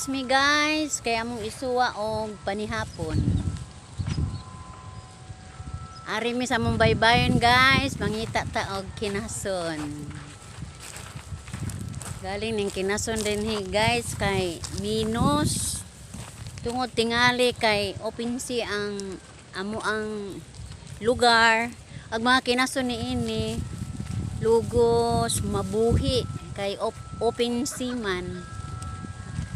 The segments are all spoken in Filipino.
Nanginhas mi guys, kaya mong isuwa og panihapon. Ari mi sa mong baybayon guys, mangita ta og kinason. Galing ning kinason din guys kay minus. Tungod tingali kay opensi ang amo ang lugar. Ang mga kinason ni ini lugos, mabuhi kay open sea man.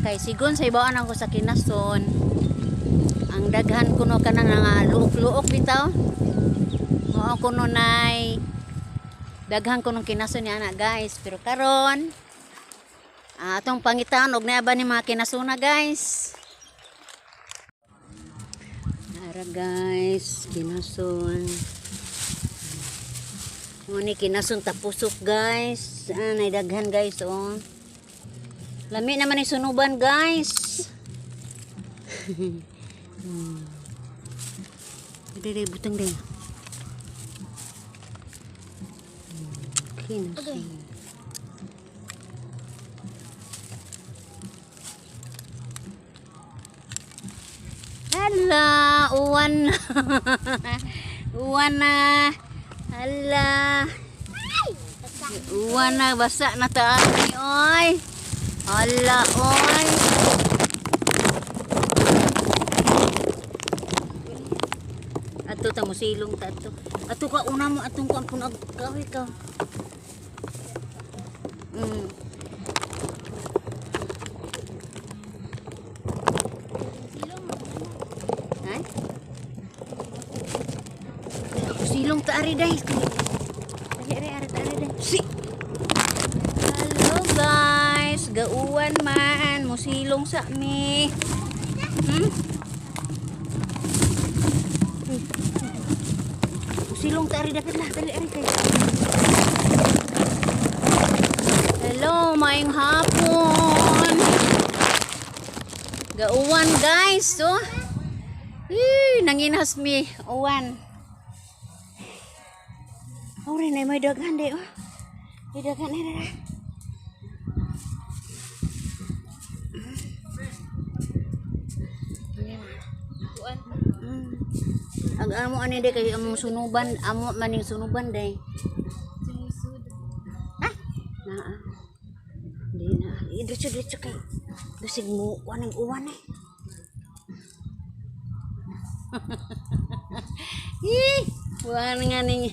Kay sigon sa ibawaan ako sa kinason, ang daghan kuno kanang nga luok-luok bitaw. Mao kuno nay daghan kuno kinason ni ana guys, pero karon atong pangitaan og naaba ni mga kinasona guys. Ara guys, kinason. Muni kinason tapusok guys. Nay daghan guys oh. Lami naman ni sunuban guys. Dede butang deh. Kinason. Hala, uwan. Uwan na. Hala. Uwan na, basa na taan ni oy. Hala, oy. Ato ta mo silong ta ato. Ato ka una mo atong kuan pun kahoy ka. Hay? Silong ta ari dai. Ari dai. Si. Hello guys, gauwan man, musilong sa mi. Musilong ta ari dapat lah, dali ari kay. Hello, maayong hapon. Gauwan guys, so. Nanginhas mi uwan. Ore na may daghan de oh. May daghan na. Ang amo ani de kay among sunuban, amo maning sunuban day. Ah? Naa. Di na. Diretso kay. Bisig mo waning uwan eh. Buwan nga ning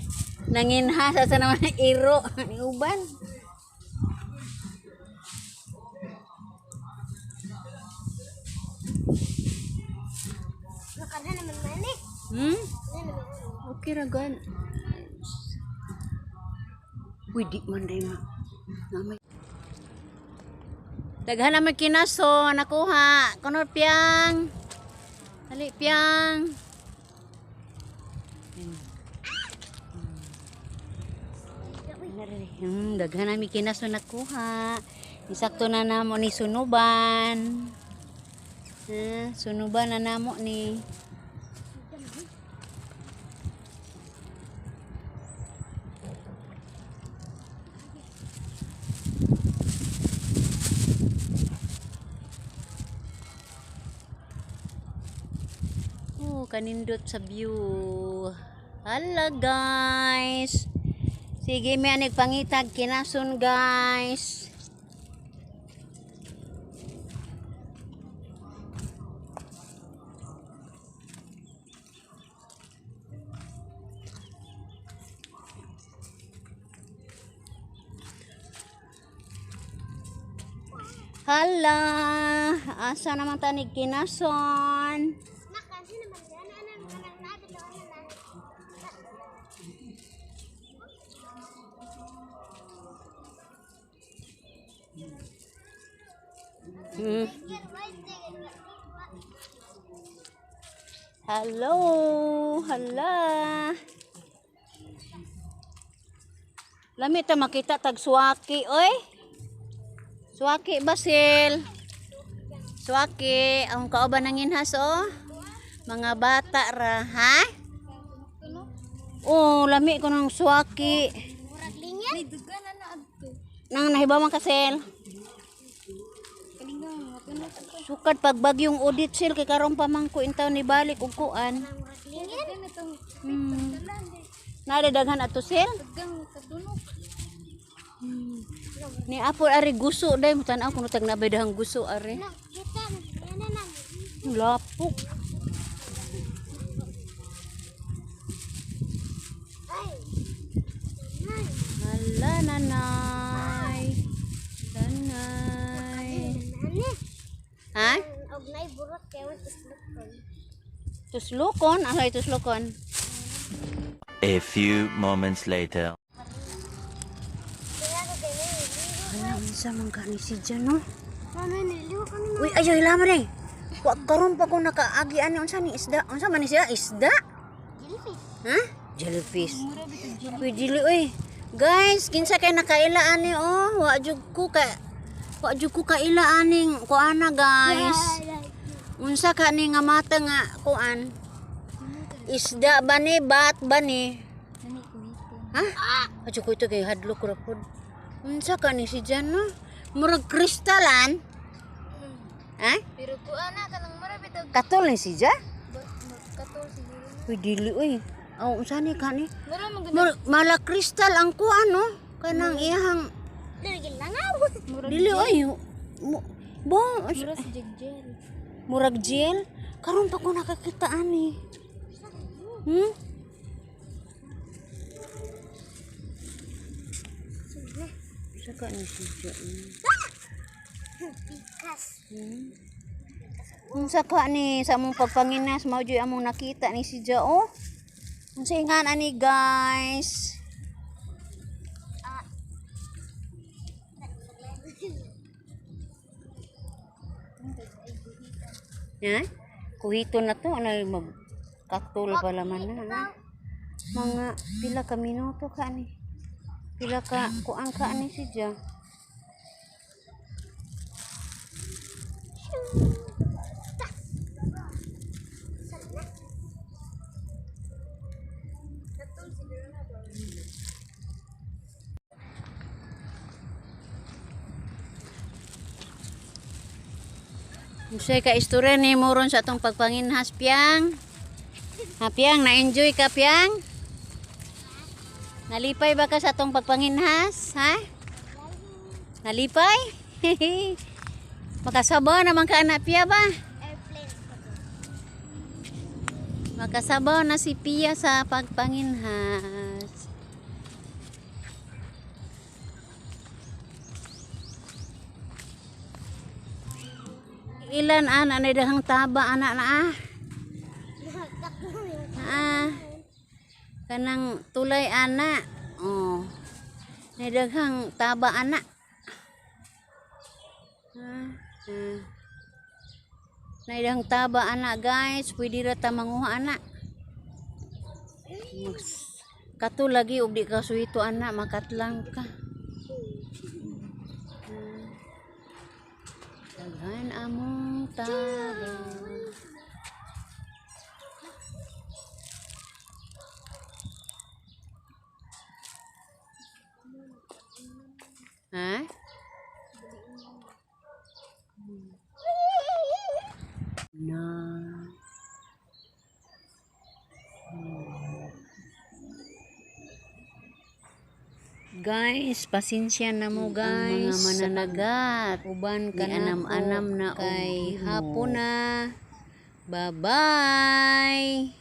nanginhas sa naman iro ni uban. Makana naman mani. Okay ra gan. Uy, di man day ma. Namay. Daghan na kinaso nakuha. Kuno piyang. Dali piyang. Daghan na kinaso nakuha. Isakto na namo ni sunuban. Sunuban na namo ni. Kanindot sa view. Hala guys. Sige may anig pangitag kinason guys. Hala, asa naman tanig kinason? Hello, hala. Lami ta makita tag suwaki, oy. Suwaki basil. Suwaki, ang kauban nanginhas oh. Mga bata ra, ha? Oh, lami ko ng suwaki. Murag linyan. May dugan na adto. Nang nahibaw man kasel. Kalingang Sukad pag bagyong audit sale kay karon pa man ko intaw ni balik og kuan. Nada daghan ato sale. Ni apol ari guso day mo tan-aw kuno tag nabay dahang guso ari. Lapok. Hala nanay. Nanay. Ha? Og nay burot kay mo tuslukon. Tuslukon? Ano ay tuslukon? A few moments later. Alam sa mga ni si Jan, no? Nanay niliw kami na. Uy, ayaw ilaman eh. Wag karon pa ko nakaagi ani unsa ni isda? Unsa man ni siya? Isda? Jellyfish. Ha? Jellyfish. Uy, dili uy. Guys, kinsa kay nakaila ani oh? Wa jud ko kaila aning kuana guys. Unsa ka ni nga mata nga kuan? Isda ba ni? Bat ba ni? Ha? Ajo ko ito kay hadlok ra pod. Unsa ka ni si Jan no? Murag kristalan. Ha? Pero kuan na kanang marabit og Katol ni si Jan? katol siguro. Uy, dili uy. Aw, unsa ni ka ni? Mura man Mala kristal ang kuan no? Kanang iyang gid langaw. dili uy. Bo, Mura si Jegjel. murag gel. Karon pa ko nakakita ani. Saka ni si Jan. Pikas. Unsa ka ni sa among pagpanginas mao jud among nakita ni si Ja oh. Unsa ingan ani guys? Ha? Kuhito na to ana magkatul pala man na. Mga pila ka minuto ka ni. Pila ka kuan ka ni si Ja. Unsay ka istorya ni moron sa atong pagpanginhas piyang? Ha piyang, na-enjoy ka piyang? Nalipay ba ka sa atong pagpanginhas? Ha? Nalipay? Makasabaw naman ka anak Pia ba? Airplane. Makasabaw na si Pia sa pagpanginhas. Ilan anak na dahang taba anak na ah. Kanang tulay anak. Oh. Nadaghang taba anak. Nadaghang taba anak guys, pwede ra ta manguha anak. Kato lagi og di ka suhito anak makatlang ka. Daghan among taba. Ha? Na. Guys, pasensya na mo guys. Ang mga mananagat, uban ka anam-anam na kay hapon na. Bye-bye.